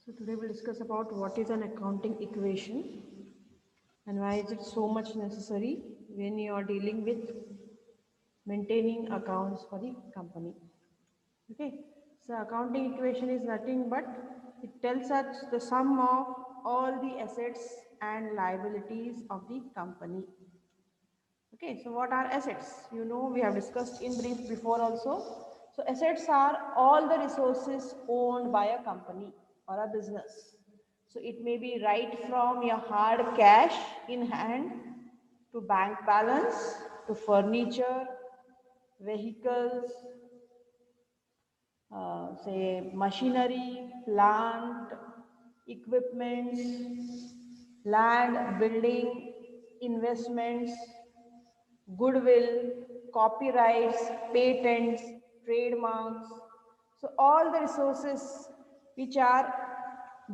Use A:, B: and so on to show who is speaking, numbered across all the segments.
A: So today we'll discuss about what is an accounting equation and why is it so much necessary when you are dealing with maintaining accounts for the company. Okay, so accounting equation is nothing but it tells us the sum of all the assets and liabilities of the company. Okay, so what are assets? You know, we have discussed in brief before also. So assets are all the resources owned by a company or a business. So it may be right from your hard cash in hand to bank balance to furniture, vehicles, say machinery, plant, equipments, land, building, investments, goodwill, copyrights, patents, trademarks. So all the resources which are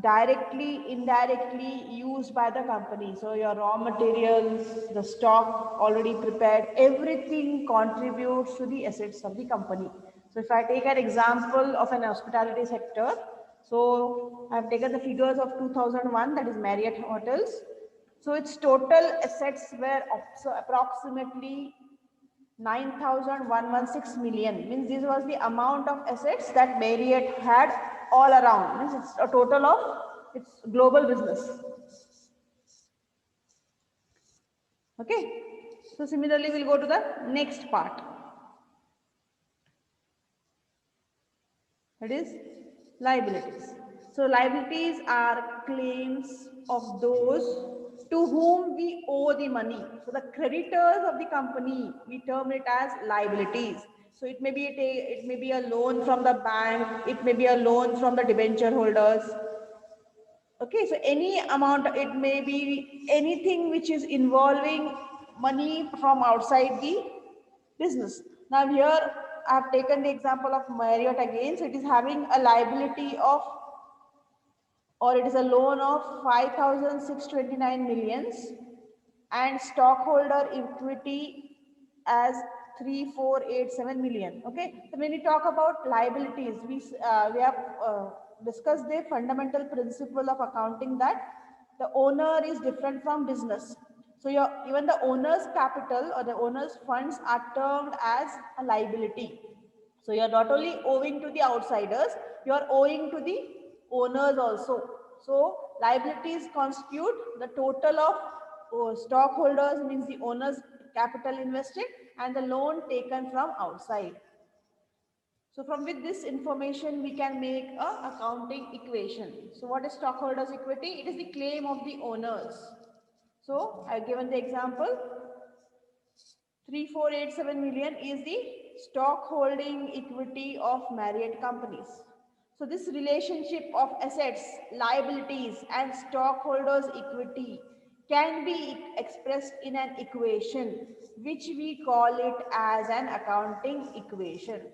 A: directly, indirectly used by the company. So your raw materials, the stock already prepared, everything contributes to the assets of the company. So if I take an example of an hospitality sector, so I have taken the figures of 2001, that is Marriott Hotels. So its total assets were approximately 9,116 million. Means this was the amount of assets that Marriott had all around. Means it's a total of its global business. Okay. So similarly, we'll go to the next part. That is liabilities. So liabilities are claims of those to whom we owe the money. So the creditors of the company, we term it as liabilities. So it may be a loan from the bank, it may be a loan from the debenture holders. Okay, so any amount, it may be anything which is involving money from outside the business. Now here I have taken the example of Marriott again. So it is having a liability of, or it is a loan of 5,629 millions and stockholder equity as 3,487 million. Okay, so when we talk about liabilities, we have discussed the fundamental principle of accounting, that the owner is different from business. So even the owner's capital or the owner's funds are termed as a liability. So you're not only owing to the outsiders, you're owing to the owners also. So liabilities constitute the total of stockholders, means the owner's capital invested, and the loan taken from outside. So from with this information, we can make a accounting equation. So what is stockholders equity? It is the claim of the owners. So I've given the example. 3,487 million is the stock holding equity of Marriott companies. So this relationship of assets, liabilities and stockholders equity can be expressed in an equation which we call it as an accounting equation.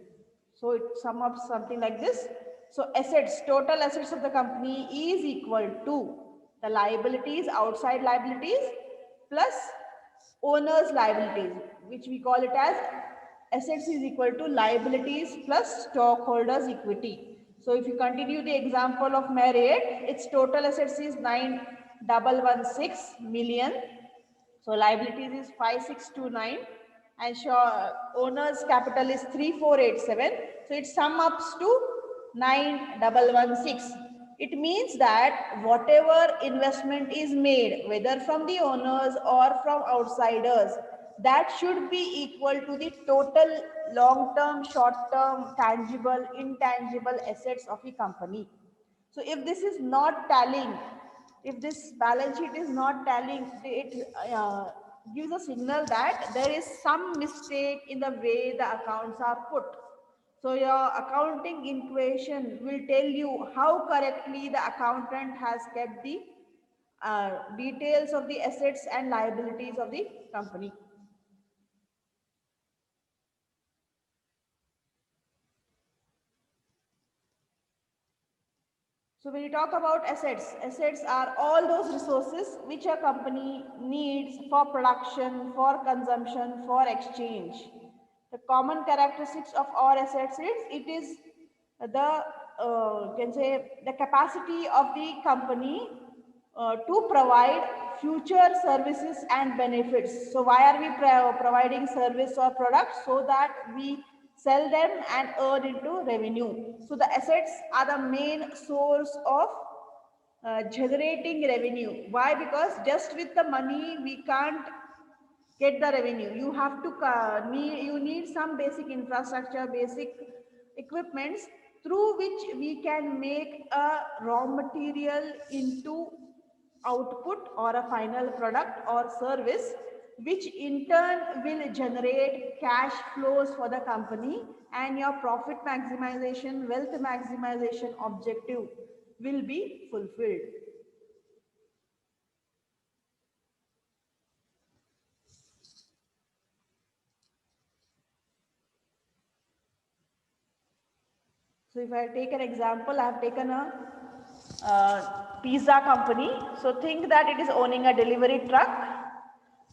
A: So it sums up something like this. So assets, total assets of the company is equal to the liabilities, outside liabilities, plus owner's liabilities, which we call it as assets is equal to liabilities plus stockholders equity. So if you continue the example of Marriott, its total assets is 9,116 million. So liabilities is 5,629 and owner's capital is 3,487. So it sum up to 9,116. It means that whatever investment is made, whether from the owners or from outsiders, that should be equal to the total long-term, short-term, tangible, intangible assets of the company. So if this is not tallying, if this balance sheet is not tallying, it gives a signal that there is some mistake in the way the accounts are put. So your accounting equation will tell you how correctly the accountant has kept the details of the assets and liabilities of the company. So when you talk about assets, assets are all those resources which a company needs for production, for consumption, for exchange. The common characteristics of all assets is it is the can say the capacity of the company to provide future services and benefits. So why are we providing service or products? So that we sell them and earn into revenue. So the assets are the main source of generating revenue. Why? Because just with the money we can't get the revenue. You have to you need some basic infrastructure, basic equipments through which we can make a raw material into output or a final product or service, which in turn will generate cash flows for the company, and your profit maximization, wealth maximization objective will be fulfilled. So if I take an example, I have taken a pizza company. So think that it is owning a delivery truck.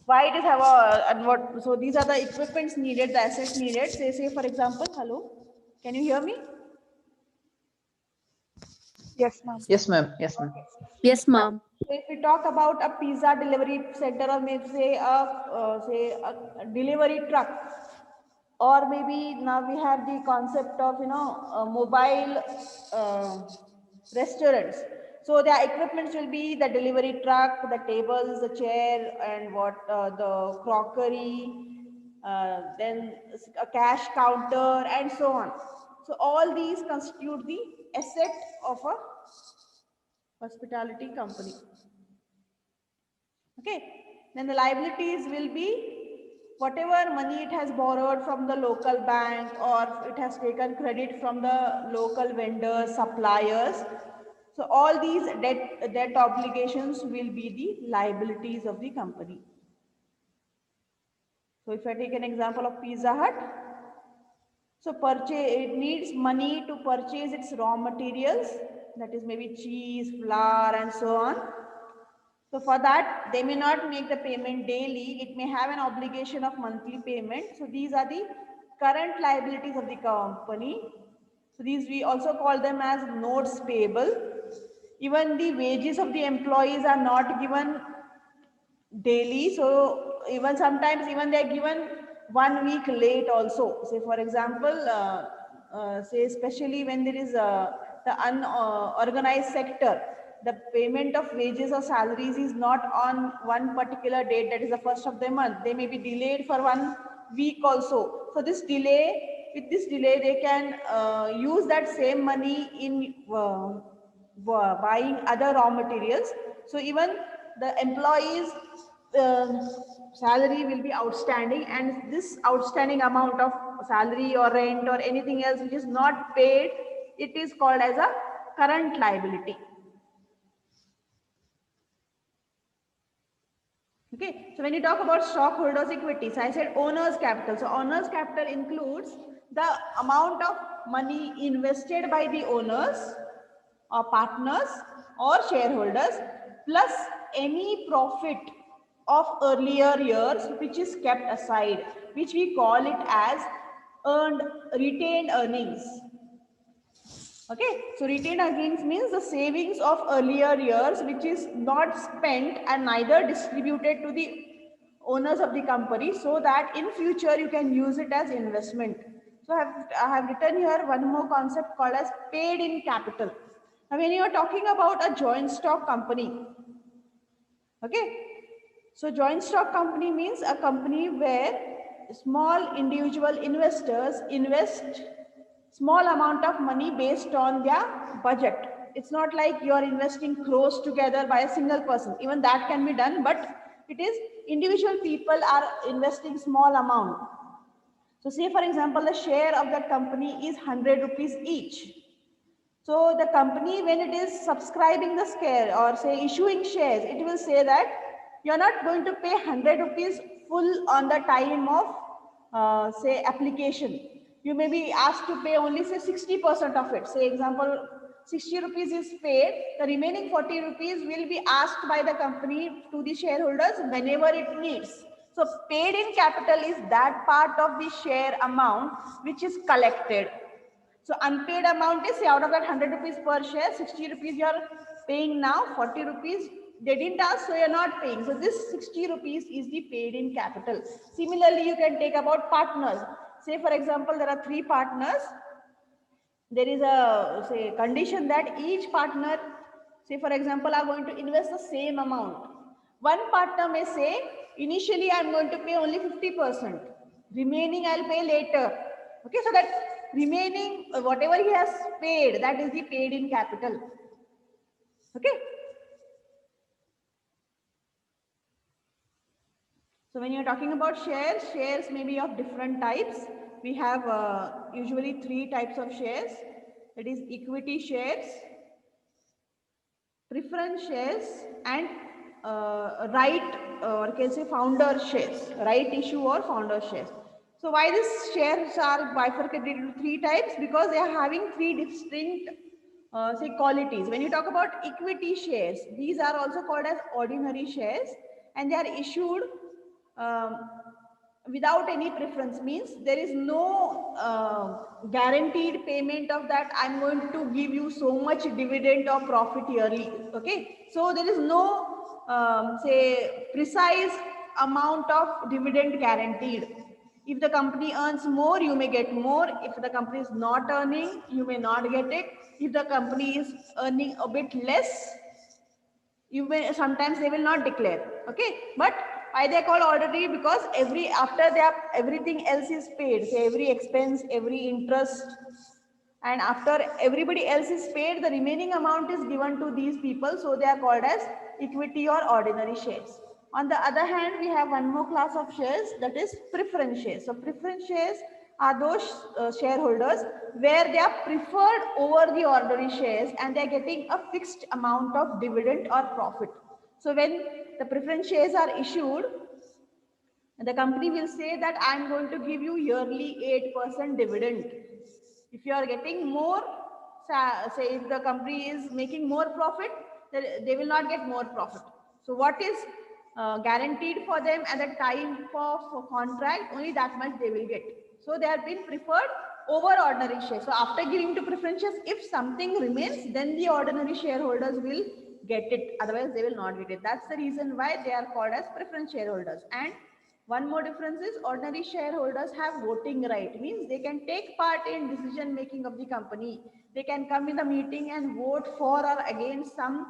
A: Why it is have a, and what, so these are the equipments needed, the assets needed. Say for example, hello, can you hear me?
B: Yes, ma'am.
C: Yes, ma'am. Yes, ma'am.
D: Yes, ma'am.
A: So if we talk about a pizza delivery center, or maybe say a delivery truck, or maybe now we have the concept of mobile restaurants. So their equipments will be the delivery truck, the tables, the chair, and what the crockery, then a cash counter, and so on. So all these constitute the asset of a hospitality company. Okay, then the liabilities will be whatever money it has borrowed from the local bank, or it has taken credit from the local vendors, suppliers. So all these debt obligations will be the liabilities of the company. So if I take an example of Pizza Hut, so it needs money to purchase its raw materials, that is maybe cheese, flour, and so on. So for that, they may not make the payment daily. It may have an obligation of monthly payment. So these are the current liabilities of the company. So these we also call them as notes payable. Even the wages of the employees are not given daily. So even sometimes even they are given 1 week late also. Say for example, say especially when there is the unorganized sector, the payment of wages or salaries is not on one particular date, that is the first of the month. They may be delayed for 1 week also. So this delay, with this delay, they can use that same money in buying other raw materials. So even the employees salary will be outstanding, and this outstanding amount of salary or rent or anything else which is not paid, it is called as a current liability. Okay, so when you talk about stockholders' equity, so I said owner's capital. So owner's capital includes the amount of money invested by the owners or partners or shareholders, plus any profit of earlier years which is kept aside, which we call it as retained earnings. Okay, so retained earnings means the savings of earlier years which is not spent and neither distributed to the owners of the company, so that in future you can use it as investment. So I have written here one more concept called as paid in capital. Now when you are talking about a joint stock company, okay, so joint stock company means a company where small individual investors invest small amount of money based on their budget. It's not like you're investing crores together by a single person. Even that can be done, but it is individual people are investing small amount. So say for example, the share of the company is 100 rupees each. So the company, when it is subscribing the share or say issuing shares, it will say that you're not going to pay 100 rupees full on the time of say application. You may be asked to pay only say 60% of it. Say example, 60 rupees is paid. The remaining 40 rupees will be asked by the company to the shareholders whenever it needs. So paid in capital is that part of the share amount which is collected. So unpaid amount is, say, out of that 100 rupees per share, 60 rupees you are paying now, 40 rupees they didn't ask, so you're not paying. So this 60 rupees is the paid in capital. Similarly, you can take about partners. Say, for example, there are 3 partners. There is a, say, condition that each partner, say, for example, are going to invest the same amount. One partner may say, initially I'm going to pay only 50%. Remaining I'll pay later. Okay, so that remaining, whatever he has paid, that is the paid in capital. Okay. So when you're talking about shares, shares may be of different types. We have usually 3 types of shares. That is equity shares, preference shares, and or can say founder shares, right issue or founder shares. So why these shares are bifurcated into 3 types? Because they are having 3 distinct say qualities. When you talk about equity shares, these are also called as ordinary shares, and they are issued um, without any preference. Means there is no guaranteed payment of that I'm going to give you so much dividend or profit yearly. Okay, so there is no say precise amount of dividend guaranteed. If the company earns more, you may get more. If the company is not earning, you may not get it. If the company is earning a bit less, you may, sometimes they will not declare. Okay, but why they are called ordinary? Because after they are, everything else is paid, so every expense, every interest, and after everybody else is paid, the remaining amount is given to these people, so they are called as equity or ordinary shares. On the other hand, we have one more class of shares, that is preference shares. So preference shares are those shareholders where they are preferred over the ordinary shares, and they are getting a fixed amount of dividend or profit. So when the preference shares are issued, the company will say that I am going to give you yearly 8% dividend. If you are getting more, say if the company is making more profit, they will not get more profit. So what is guaranteed for them at the time of contract, only that much they will get. So they have been preferred over ordinary shares. So after giving to preference shares, if something remains, then the ordinary shareholders will get it. Otherwise, they will not get it. That's the reason why they are called as preference shareholders. And one more difference is ordinary shareholders have voting right, means they can take part in decision making of the company. They can come in the meeting and vote for or against some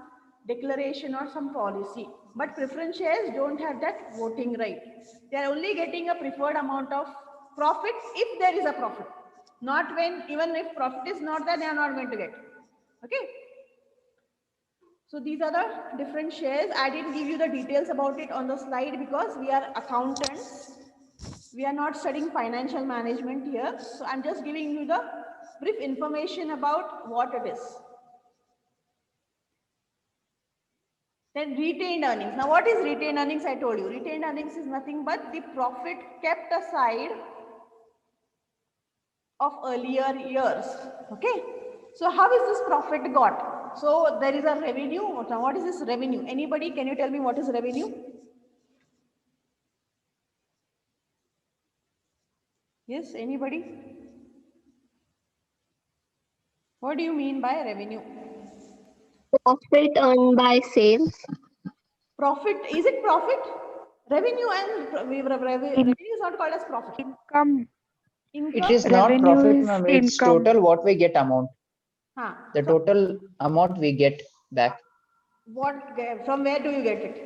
A: declaration or some policy. But preference shares don't have that voting right. They are only getting a preferred amount of profit if there is a profit. Not when, even if profit is not there, they are not going to get. Okay. So these are the different shares. I didn't give you the details about it on the slide because we are accountants. We are not studying financial management here. So I'm just giving you the brief information about what it is. Then retained earnings. Now what is retained earnings? I told you. Retained earnings is nothing but the profit kept aside of earlier years. Okay. So how is this profit got? So there is a revenue. What is this revenue? Anybody, can you tell me what is revenue? Yes, anybody? What do you mean by revenue?
B: Profit earned by sales.
A: Profit, is it profit? Revenue and revenue is not called as profit.
C: Income.
D: It
A: Income?
D: is not
C: Revenue
D: profit,
C: is
D: ma'am. It's
C: income.
D: total what we get amount.
A: Huh.
D: The
A: So
D: total amount we get back.
A: from where do you get it?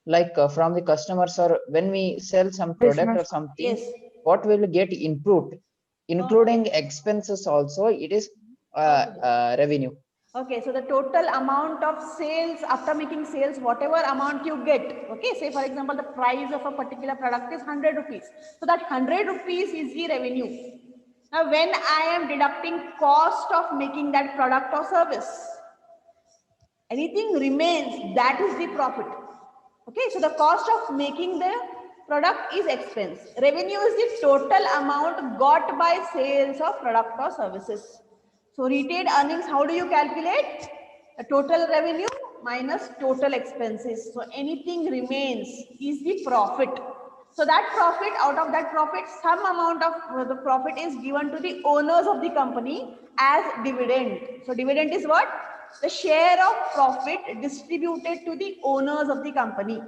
D: Like from the customers, or when we sell some product
C: Business.
D: or something,
A: Yes.
D: what will get improved, including expenses also, it is revenue.
A: Okay, so the total amount of sales, after making sales, whatever amount you get, okay, say for example, the price of a particular product is 100 rupees. So that 100 rupees is the revenue. Now, when I am deducting cost of making that product or service, anything remains, that is the profit. Okay, so the cost of making the product is expense. Revenue is the total amount got by sales of product or services. So retained earnings, how do you calculate? The total revenue minus total expenses. So anything remains is the profit. So that profit, out of that profit, some amount of the profit is given to the owners of the company as dividend. So dividend is what? The share of profit distributed to the owners of the company.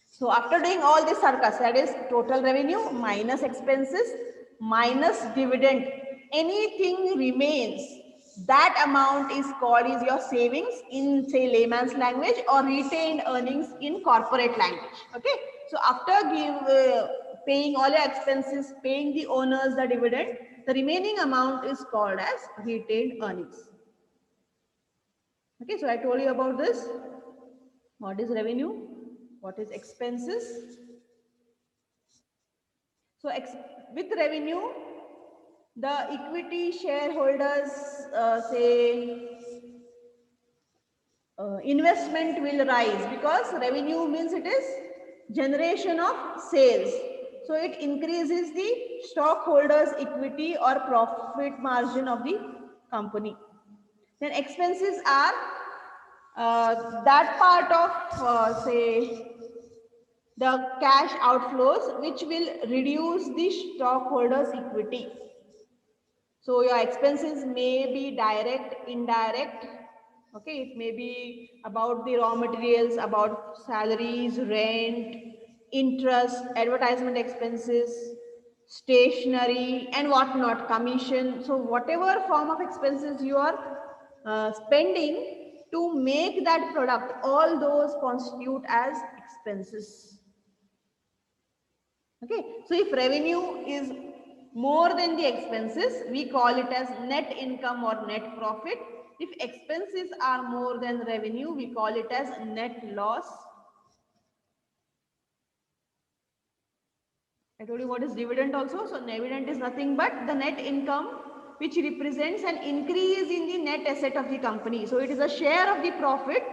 A: So after doing all this circus, that is total revenue minus expenses minus dividend, anything remains, that amount is called is your savings in, say, layman's language, or retained earnings in corporate language. Okay. So after paying all your expenses, paying the owners the dividend, the remaining amount is called as retained earnings. Okay. So I told you about this. What is revenue? What is expenses? So with revenue, the equity shareholders investment will rise, because revenue means it is generation of sales. So it increases the stockholders equity or profit margin of the company. Then expenses are that part of say the cash outflows which will reduce the stockholders equity. So your expenses may be direct, indirect. Okay, it may be about the raw materials, about salaries, rent, interest, advertisement expenses, stationery, and whatnot, commission. So whatever form of expenses you are spending to make that product, all those constitute as expenses. Okay, so if revenue is more than the expenses, we call it as net income or net profit. If expenses are more than revenue, we call it as net loss. I told you what is dividend also. So dividend is nothing but the net income which represents an increase in the net asset of the company. So it is a share of the profit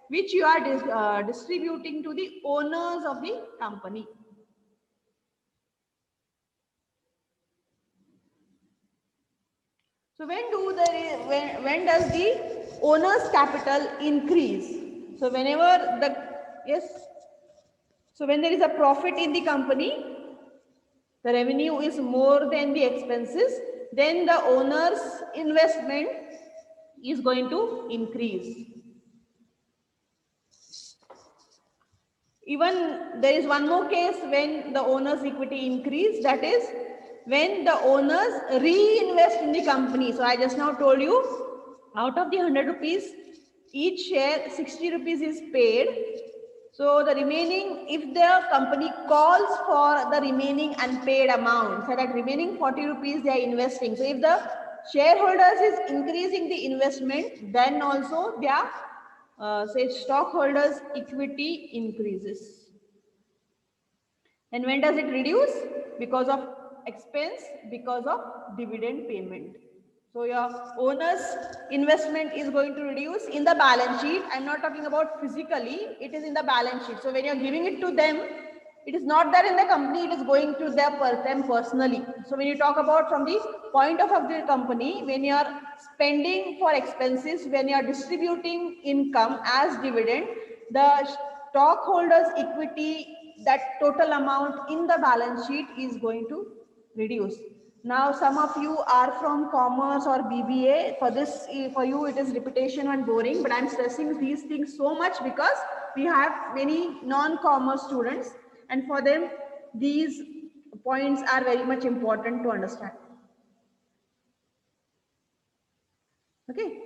A: which you are distributing to the owners of the company. So when does the owner's capital increase? So whenever the, yes, so when there is a profit in the company, the revenue is more than the expenses, then the owner's investment is going to increase. Even there is one more case when the owner's equity increase, that is when the owners reinvest in the company. So I just now told you, out of the 100 rupees, each share 60 rupees is paid. So the remaining, if the company calls for the remaining unpaid amount, so that remaining 40 rupees they are investing. So if the shareholders is increasing the investment, then also their say stockholders equity increases. And when does it reduce? Because of expense, because of dividend payment. So your owner's investment is going to reduce in the balance sheet. I'm not talking about physically, it is in the balance sheet. So when you're giving it to them, it is not there in the company, it is going to them personally. So when you talk about from the point of the company, when you are spending for expenses, when you are distributing income as dividend, the stockholders equity, that total amount in the balance sheet is going to reduce. Now some of you are from commerce or BBA. For this, for you it is repetition and boring, but I'm stressing these things so much because we have many non-commerce students, and for them these points are very much important to understand. Okay.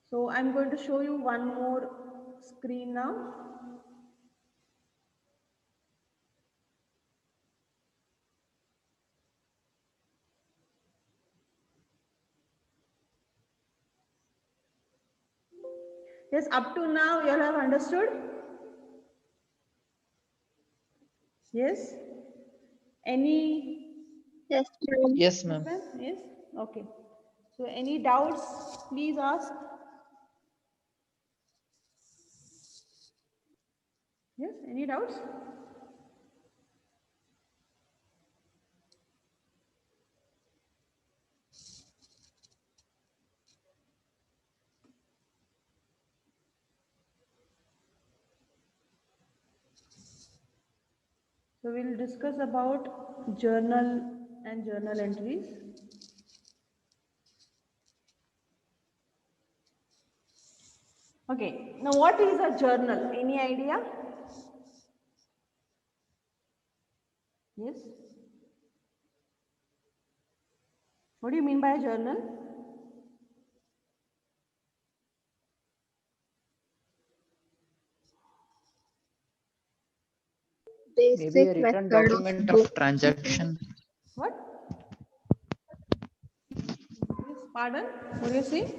A: So I'm going to show you one more screen now. Yes, up to now you all have understood? Yes? Any?
B: Yes, ma'am.
D: Yes, ma'am.
A: Yes? Okay. So any doubts, please ask. Yes, any doubts? So we'll discuss about journal and journal entries. Okay, now what is a journal? Any idea? Yes? What do you mean by a journal?
D: Maybe a
B: Basic
D: written
B: method of
D: document of
B: bookkeeping.
D: transaction.
A: What? Yes, pardon? What do you say?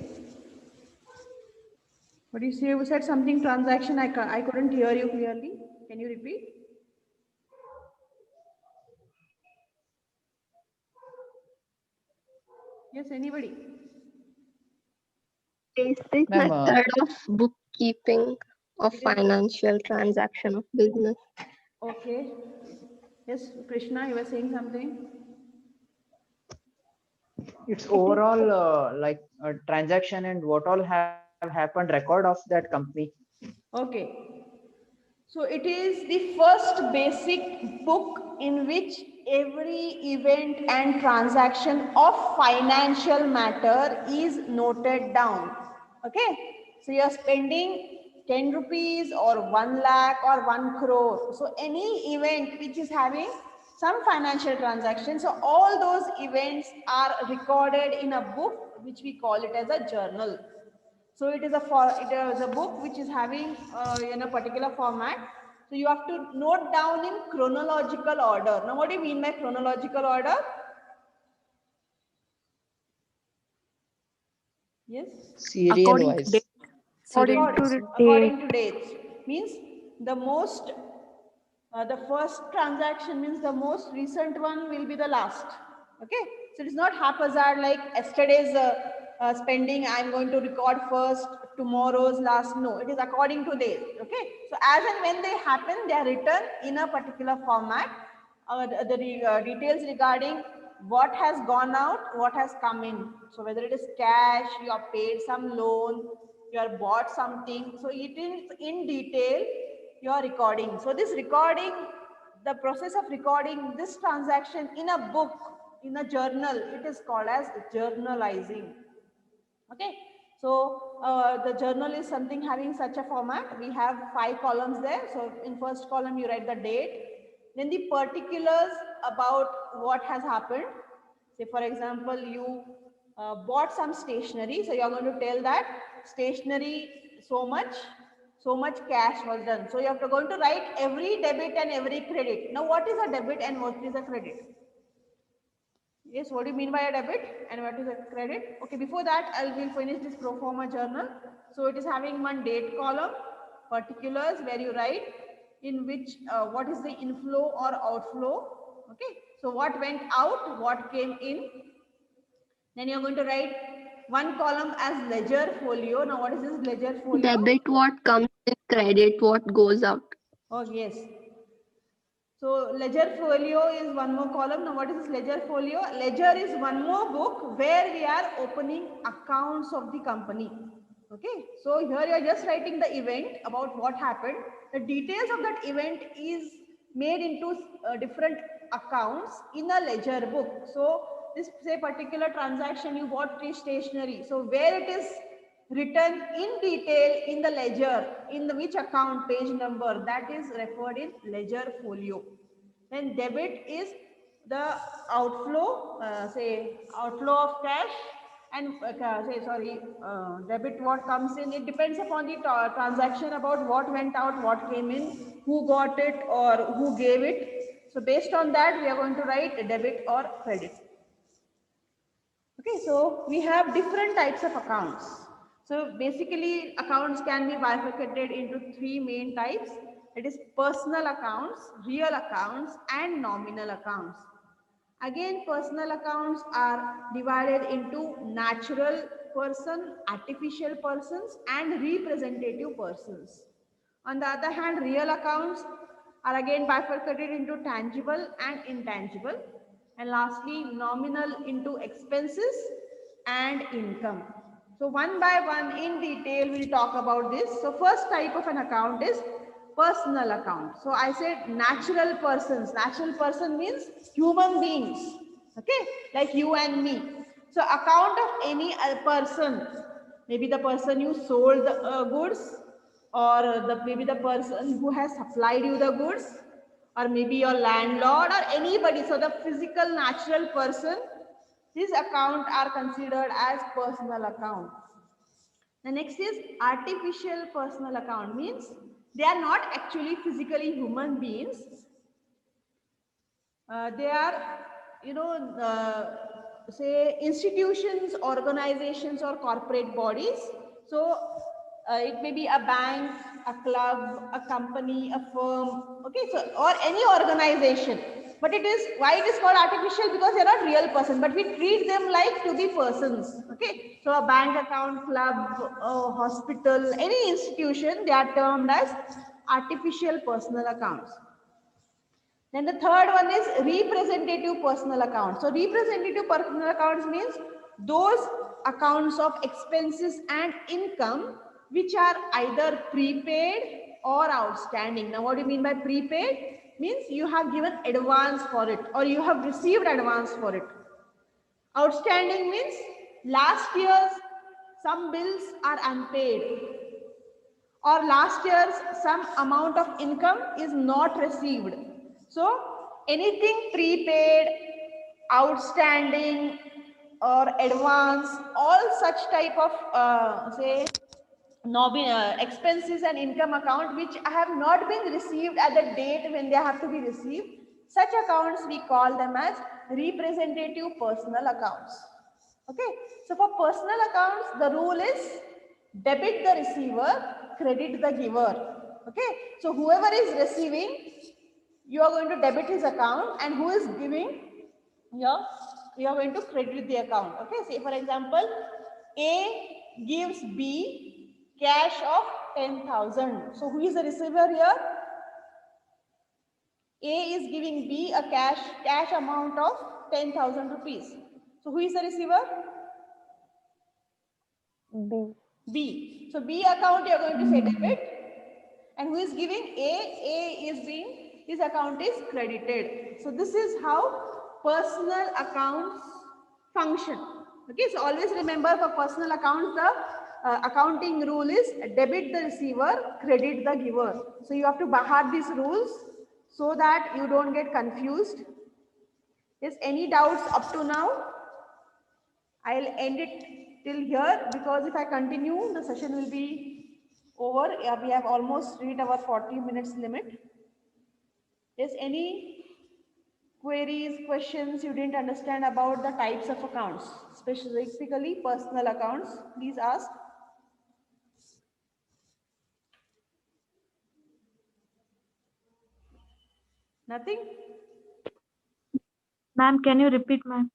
A: What do you say? You said something transaction. I couldn't hear you clearly. Can you repeat? Yes, anybody?
B: Basic
D: Ma'am,
B: method of bookkeeping of
A: It is
B: financial transaction of business.
A: okay. Yes, Krishna, you were saying something.
D: it's overall like a transaction and what all have happened, record of that company.
A: Okay. So it is the first basic book in which every event and transaction of financial matter is noted down. Okay. So you are spending 10 rupees or 1 lakh or 1 crore. So any event which is having some financial transaction. So all those events are recorded in a book which we call it as a journal. So it is a book which is having in a particular format. So you have to note down in chronological order. Now, what do you mean by chronological order? Yes.
D: Serial
C: According to
D: wise.
C: date. According
A: According,
C: to the date.
A: according to dates means the most the first transaction means the most recent one will be the last. Okay, so it's not haphazard like yesterday's spending. I'm going to record first tomorrow's last. No, it is according to days. Okay, so as and when they happen, they are written in a particular format. The details regarding what has gone out, what has come in. So whether it is cash, you have paid some loan, you have bought something. So it is in detail you are recording. So this recording, the process of recording this transaction in a book, in a journal, it is called as journalizing. Okay. So the journal is something having such a format. We have 5 columns there. So in first column, you write the date, then the particulars about what has happened. Say for example, you bought some stationery. So you are going to tell that stationery so much cash was done. So you have to going to write every debit and every credit. Now what is a debit and what is a credit? Yes, what do you mean by a debit and what is a credit? Okay, before that, I will finish this pro forma journal. So it is having one date column, particulars where you write in which what is the inflow or outflow. Okay, so what went out, what came in. Then you're going to write one column as ledger folio. Now, what is this ledger folio?
B: Debit what comes in, credit what goes out.
A: Oh, yes. So ledger folio is one more column. Now what is this ledger folio? Ledger is one more book where we are opening accounts of the company. Okay. So here you are just writing the event about what happened. The details of that event is made into different accounts in a ledger book. So this say particular transaction you bought stationery. So where it is written in detail in the ledger, in the which account page number, that is referred in ledger folio. Then debit is the outflow, say outflow of cash, and debit what comes in. It depends upon the transaction about what went out, what came in, who got it or who gave it. So based on that, we are going to write debit or credit. Okay, so we have different types of accounts. So basically accounts can be bifurcated into 3 main types. It is personal accounts, real accounts and nominal accounts. Again, personal accounts are divided into natural person, artificial persons and representative persons. On the other hand, real accounts are again bifurcated into tangible and intangible. And lastly, nominal into expenses and income. So one by one in detail, we'll talk about this. So first type of an account is personal account. So I said natural persons. Natural person means human beings. Okay, like you and me. So account of any person, maybe the person you sold the goods, or maybe the person who has supplied you the goods, or maybe your landlord or anybody. So the physical natural person, these accounts are considered as personal account. The next is artificial personal account, means they are not actually physically human beings. They are, say institutions, organizations, or corporate bodies. So it may be a bank, a club, a company, a firm, okay, so or any organization. But it is, why it is called artificial? Because they are not real person, but we treat them like to be persons. Okay, so a bank account, club, hospital, any institution, they are termed as artificial personal accounts. Then the third one is representative personal accounts. So representative personal accounts means those accounts of expenses and income which are either prepaid or outstanding. Now what do you mean by prepaid? Means you have given advance for it or you have received advance for it. Outstanding means last year's some bills are unpaid, or last year's some amount of income is not received. So anything prepaid, outstanding, or advance, all such type of say expenses and income account which have not been received at the date when they have to be received, such accounts we call them as representative personal accounts. Okay, so for personal accounts the rule is debit the receiver, credit the giver. Okay, so whoever is receiving, you are going to debit his account, and who is giving, you are going to credit the account. Okay, say for example, A gives B cash of 10,000. So who is the receiver here? A is giving B a cash amount of 10,000 rupees. So who is the receiver?
B: B.
A: B. So B account you are going to say debit, and who is giving A is being, his account is credited. So this is how personal accounts function. Okay, so always remember for personal accounts the accounting rule is debit the receiver, credit the giver. So you have to bahar these rules so that you don't get confused. Is any doubts up to now? I'll end it till here, because if I continue the session will be over. Yeah, we have almost reached our 40 minutes limit. Is any queries, questions you didn't understand about the types of accounts, specifically personal accounts? Please ask. Nothing?
C: Ma'am, can you repeat, ma'am?